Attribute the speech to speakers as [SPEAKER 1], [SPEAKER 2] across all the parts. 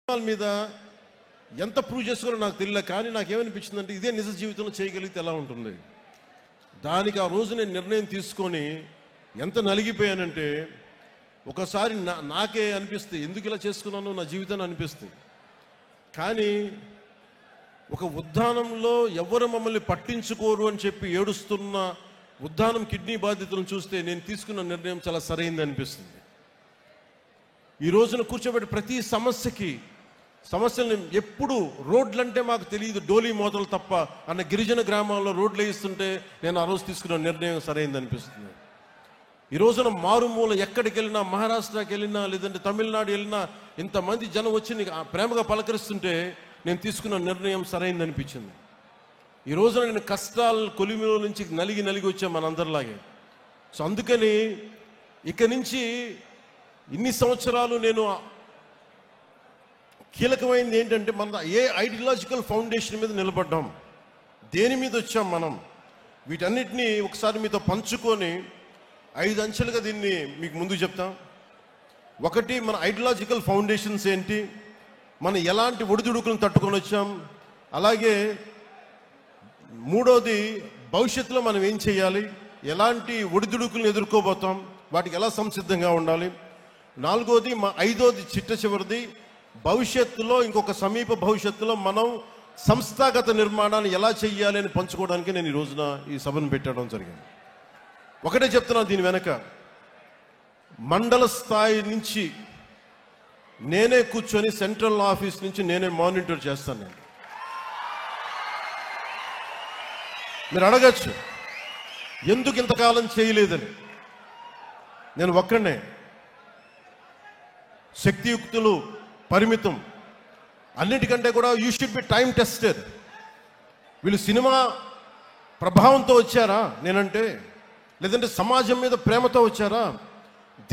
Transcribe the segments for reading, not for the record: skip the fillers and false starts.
[SPEAKER 1] మీద ఎంత ప్రూవ్ చేసుకోవాలో నాకు తెలియదు. కానీ నాకేమనిపించిందంటే ఇదే నిజ జీవితంలో చేయగలిగితే ఎలా ఉంటుంది. దానికి ఆ రోజు నేను నిర్ణయం తీసుకొని ఎంత నలిగిపోయానంటే ఒకసారి నాకే అనిపిస్తుంది ఎందుకు ఇలా చేసుకున్నానో నా జీవితాన్ని అనిపిస్తుంది. కానీ ఒక ఉద్దానంలో ఎవరు మమ్మల్ని పట్టించుకోరు అని చెప్పి ఏడుస్తున్న ఉద్దానం కిడ్నీ బాధితులను చూస్తే నేను తీసుకున్న నిర్ణయం చాలా సరైంది అనిపిస్తుంది. ఈ రోజున కూర్చోబెట్టి ప్రతి సమస్యలను ఎప్పుడు రోడ్లంటే మాకు తెలియదు, డోలీ మోతలు తప్ప అన్న గిరిజన గ్రామాల్లో రోడ్లు వేయిస్తుంటే నేను ఆ రోజు తీసుకున్న నిర్ణయం సరైంది అనిపిస్తుంది. ఈ రోజున మారుమూల ఎక్కడికి వెళ్ళినా, మహారాష్ట్రకి వెళ్ళినా లేదంటే తమిళనాడు వెళ్ళినా ఇంతమంది జనం వచ్చి నీకు ప్రేమగా పలకరిస్తుంటే నేను తీసుకున్న నిర్ణయం సరైంది అనిపించింది. ఈ రోజున నేను కష్టాలు కొలిమిలో నుంచి నలిగి వచ్చాను మనందరిలాగే. సో అందుకని ఇక నుంచి ఇన్ని సంవత్సరాలు నేను కీలకమైనది ఏంటంటే మన ఏ ఐడియాలజికల్ ఫౌండేషన్ మీద నిలబడ్డాం, దేని మీద వచ్చాం మనం, వీటన్నిటినీ ఒకసారి మీతో పంచుకొని 5 అంచెలుగా దీన్ని మీకు ముందుకు చెప్తాం. ఒకటి, మన ఐడియాలజికల్ ఫౌండేషన్స్ ఏంటి, మనం ఎలాంటి ఒడిదుడుకులను తట్టుకొని వచ్చాం, అలాగే మూడోది భవిష్యత్తులో మనం ఏం చేయాలి, ఎలాంటి ఒడిదుడుకులను ఎదుర్కోబోతాం, వాటికి ఎలా సంసిద్ధంగా ఉండాలి, నాలుగోది ఐదోది చిట్ట చివరిది భవిష్యత్తులో ఇంకొక సమీప భవిష్యత్తులో మనం సంస్థాగత నిర్మాణాన్ని ఎలా చెయ్యాలి అని పంచుకోవడానికి నేను ఈ రోజున ఈ సభను పెట్టడం జరిగింది. ఒకటే చెప్తున్నాను, దీని వెనక మండల స్థాయి నుంచి నేనే కూర్చొని సెంట్రల్ ఆఫీస్ నుంచి నేనే మానిటర్ చేస్తాను. నేను మీరు అడగచ్చు ఎందుకు ఇంతకాలం చేయలేదని. నేను ఒక్కడే, శక్తియుక్తులు పరిమితం, అన్నిటికంటే కూడా you should be time tested. వీళ్ళు సినిమా ప్రభావంతో వచ్చారా నేనంటే, లేదంటే సమాజం మీద ప్రేమతో వచ్చారా,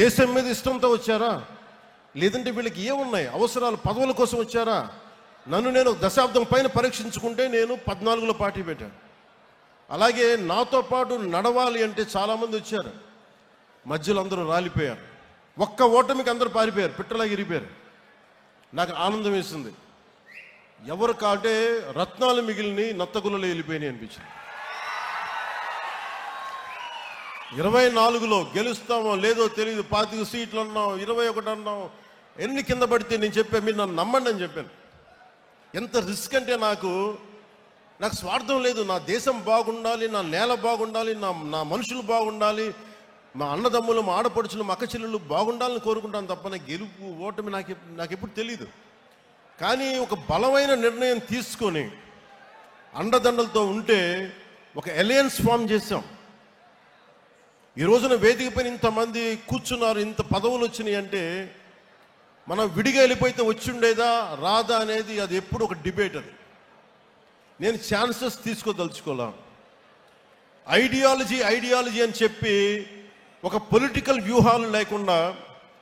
[SPEAKER 1] దేశం మీద ఇష్టంతో వచ్చారా, లేదంటే వీళ్ళకి ఏమున్నాయి అవసరాలు, పదవుల కోసం వచ్చారా. నన్ను నేను దశాబ్దం పైన పరీక్షించుకుంటే నేను 14లో పార్టీ పెట్టాను. అలాగే నాతో పాటు నడవాలి అంటే చాలామంది వచ్చారు, మధ్యలో అందరూ రాలిపోయారు. ఒక్క ఓటమికి అందరూ పారిపోయారు, పిట్టలాగా ఇరిగిపోయారు. నాకు ఆనందం వేసింది. ఎవరు కాటే రత్నాలు మిగిలిని నత్తగులలో వెళ్ళిపోయినాయి అనిపించింది. 24లో గెలుస్తామో లేదో తెలియదు, 25 సీట్లు అన్నాం, 21 అన్నాం, ఎన్ని కింద పడితే నేను చెప్పాను మీరు నన్ను నమ్మండి అని చెప్పాను. ఎంత రిస్క్ అంటే నాకు స్వార్థం లేదు, నా దేశం బాగుండాలి, నా నేల బాగుండాలి, నా మనుషులు బాగుండాలి, మా అన్నదమ్ములు, మా ఆడపడుచులు, మా అక్క చెల్లెళ్ళు బాగుండాలని కోరుకుంటాను తప్ప నాకు గెలుపు ఓటమి నాకెప్పుడు తెలీదు. కానీ ఒక బలమైన నిర్ణయం తీసుకొని అండదండలతో ఉంటే ఒక అలయన్స్ ఫామ్ చేశాం. ఈ రోజున వేదిక పైన ఇంతమంది కూర్చున్నారు, ఇంత పదవులు వచ్చినాయి అంటే మనం విడిగా వెళ్ళిపోతే వచ్చిండేదా రాదా అనేది అది ఎప్పుడు ఒక డిబేట్. అది నేను ఛాన్సెస్ తీసుకోదలుచుకోలే. ఐడియాలజీ అని చెప్పి ఒక పొలిటికల్ వ్యూహాలు లేకుండా,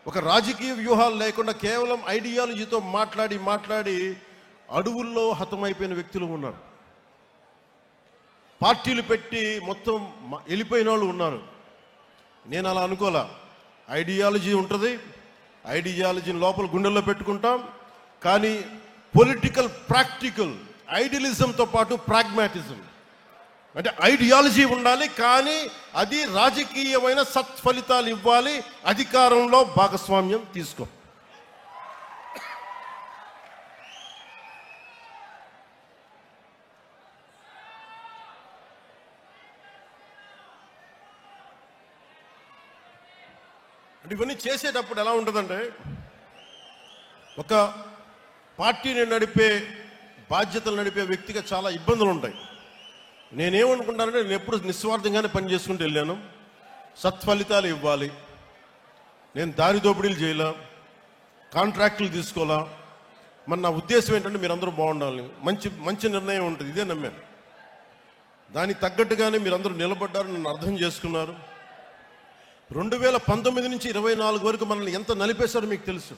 [SPEAKER 1] ఒక రాజకీయ వ్యూహాలు లేకుండా కేవలం ఐడియాలజీతో మాట్లాడి అడవుల్లో హతమైపోయిన వ్యక్తులు ఉన్నారు. పార్టీలు పెట్టి మొత్తం వెళ్ళిపోయిన వాళ్ళు ఉన్నారు. నేను అలా అనుకోలే. ఐడియాలజీ ఉంటుంది, ఐడియాలజీని లోపల గుండెల్లో పెట్టుకుంటాం. కానీ పొలిటికల్ ప్రాక్టికల్ ఐడియలిజంతో పాటు ప్రాగ్మాటిజం అంటే ఐడియాలజీ ఉండాలి, కానీ అది రాజకీయమైన సత్ఫలితాలు ఇవ్వాలి, అధికారంలో భాగస్వామ్యం తీసుకో. అంటే ఇవన్నీ చేసేటప్పుడు ఎలా ఉంటుందంటే, ఒక పార్టీని నడిపే బాధ్యతలు నడిపే వ్యక్తిగా చాలా ఇబ్బందులు ఉంటాయి. నేనేమనుకుంటానంటే నేను ఎప్పుడు నిస్వార్థంగానే పనిచేసుకుంటూ వెళ్ళాను. సత్ఫలితాలు ఇవ్వాలి, నేను దారి దోపిడీలు చేయాల, కాంట్రాక్టులు తీసుకోవాలా. మరి నా ఉద్దేశం ఏంటంటే మీరందరూ బాగుండాలి, మంచి నిర్ణయం ఉంటుంది, ఇదే నమ్మాను. దానికి తగ్గట్టుగానే మీరందరూ నిలబడ్డారు, నన్ను అర్థం చేసుకున్నారు. 2019 నుంచి 24 వరకు మనల్ని ఎంత నలిపేశారో మీకు తెలుసు.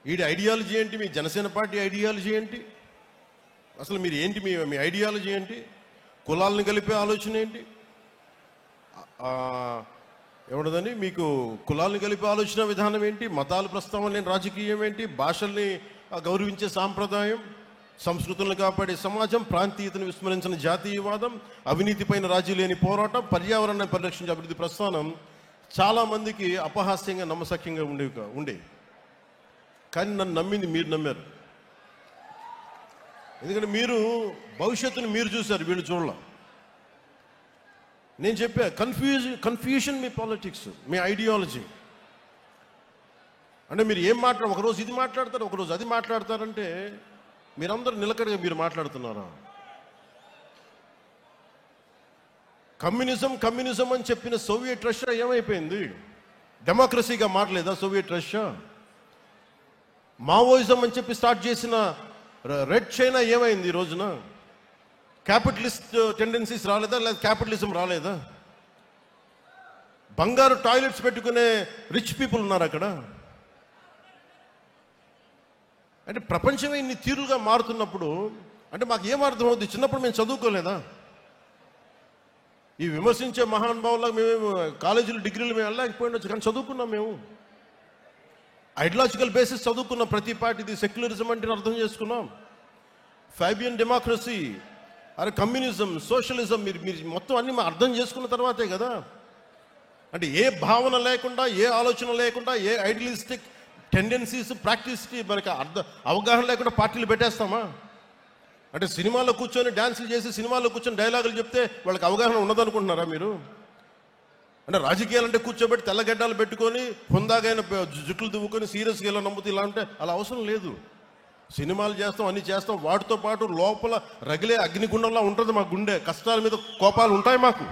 [SPEAKER 1] వీడి ఐడియాలజీ ఏంటి, మీ జనసేన పార్టీ ఐడియాలజీ ఏంటి, అసలు మీరు ఏంటి, మీ ఐడియాలజీ ఏంటి, కులాలను కలిపే ఆలోచన ఏంటి, ఏమన్నదని మీకు కులాలను కలిపే ఆలోచన విధానం ఏంటి, మతాలు ప్రస్తావన లేని రాజకీయం ఏంటి, భాషల్ని గౌరవించే సాంప్రదాయం, సంస్కృతులను కాపాడే సమాజం, ప్రాంతీయతను విస్మరించిన జాతీయవాదం, అవినీతి పైన రాజీ లేని పోరాటం, పర్యావరణాన్ని పరిరక్షించే అభివృద్ధి ప్రస్థానం చాలామందికి అపహాస్యంగా నమ్మశక్యంగా ఉండే. కానీ నన్ను నమ్మింది మీరు నమ్మారు. ఎందుకంటే మీరు భవిష్యత్తును మీరు చూశారు, వీళ్ళు చూడాల. నేను చెప్పా, కన్ఫ్యూషన్ మీ పాలిటిక్స్, మీ ఐడియాలజీ. అంటే మీరు ఏం ఒకరోజు ఇది మాట్లాడతారు, ఒకరోజు అది మాట్లాడతారంటే మీరందరూ నిలకడగా మీరు మాట్లాడుతున్నారా? కమ్యూనిజం అని చెప్పిన సోవియట్ రష్యా ఏమైపోయింది? డెమోక్రసీగా మారలేదా సోవియట్ రష్యా? మావోయిజం అని చెప్పి స్టార్ట్ చేసిన రెడ్ చైనా ఏమైంది ఈ రోజున? క్యాపిటలిస్ట్ టెండెన్సీస్ రాలేదా, లేదా క్యాపిటలిజం రాలేదా? బంగారు టాయిలెట్స్ పెట్టుకునే రిచ్ పీపుల్ ఉన్నారు అక్కడ. అంటే ప్రపంచమే ఇన్ని తీరుగా మారుతున్నప్పుడు అంటే మాకు ఏం అర్థమవుద్ది? చిన్నప్పుడు మేము చదువుకోలేదా? ఈ విమర్శించే మహానుభావులకు మేము కాలేజీలు డిగ్రీలు మేము వెళ్ళలేకపోయిండొచ్చు, కానీ చదువుకున్నాం. మేము ఐడియాలజికల్ బేసిస్ చదువుకున్నాం. ప్రతి పార్టీది సెక్యులరిజం అంటే అర్థం చేసుకున్నాం. ఫాబియన్ డెమోక్రసీ, అరే కమ్యూనిజం, సోషలిజం మీరు మొత్తం అన్ని అర్థం చేసుకున్న తర్వాతే కదా. అంటే ఏ భావన లేకుండా, ఏ ఆలోచన లేకుండా, ఏ ఐడియలిస్టిక్ టెండెన్సీస్ ప్రాక్టీస్కి మనకి అవగాహన లేకుండా పార్టీలు పెట్టేస్తామా? అంటే సినిమాలో కూర్చొని డ్యాన్సులు చేసి, సినిమాలో కూర్చొని డైలాగులు చెప్తే వాళ్ళకి అవగాహన ఉన్నదనుకుంటున్నారా మీరు? అంటే రాజకీయాలు అంటే కూర్చోబెట్టి తెల్లగడ్డలు పెట్టుకొని హుందాగైన జుట్లు దువ్వుకొని సీరియస్గా ఇలా నమ్ముతూ ఇలా అంటే అలా అవసరం లేదు. సినిమాలు చేస్తాం, అన్ని చేస్తాం, వాటితో పాటు లోపల రగిలే అగ్నిగుండంలా ఉంటుంది మా గుండె. కష్టాల మీద కోపాలు ఉంటాయి మాకు.